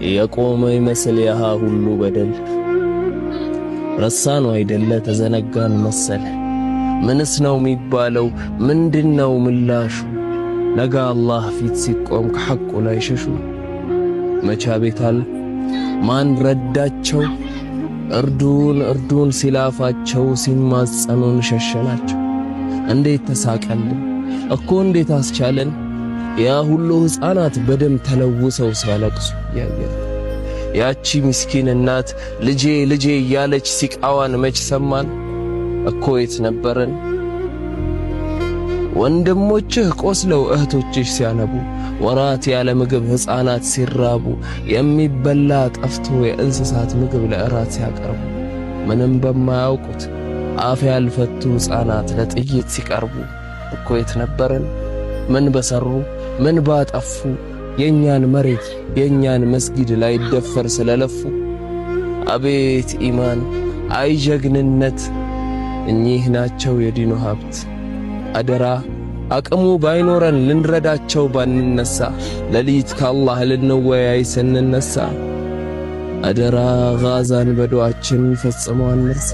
የቆመ ይመስል ያሃ ሁሉ በደል ረሳነው አይደለ ተዘነጋን መሰለ። ምንስ ነው የሚባለው? ምንድነው ምላሹ? ነገ አላህ ፊት ሲቆም ከሐቁ ላይ ሸሹ። መቻ ቤታል ማን ረዳቸው? እርዱን ሲላፋቸው ሲማጸኑን ሸሸናቸው። እንዴት ተሳቀልን እኮ እንዴት አስቻለን? ያ ሁሉ ሕፃናት በደም ተለውሰው ሲያለቅሱ ያየን። ያቺ ምስኪን እናት ልጄ ልጄ እያለች ሲቃዋን መች ሰማን? እኮ የት ነበረን? ወንድሞችህ ቆስለው እህቶችሽ ሲያነቡ፣ ወራት ያለ ምግብ ሕፃናት ሲራቡ፣ የሚበላ ጠፍቶ የእንስሳት ምግብ ለእራት ሲያቀርቡ፣ ምንም በማያውቁት አፍ ያልፈቱ ሕፃናት ለጥይት ሲቀርቡ፣ እኮ የት ነበረን? ምን በሰሩ ምን ባጠፉ የኛን መሬት የኛን መስጊድ ላይ ደፈር ስለለፉ። አቤት ኢማን አይ ጀግንነት! እኚህ ናቸው የዲኑ ሀብት። አደራ አቅሙ ባይኖረን ልንረዳቸው ባንነሳ፣ ሌሊት ከአላህ ልንወያይ ስንነሳ። አደራ ጋዛን በዱዓችን ፈጽሞ አንርሳ።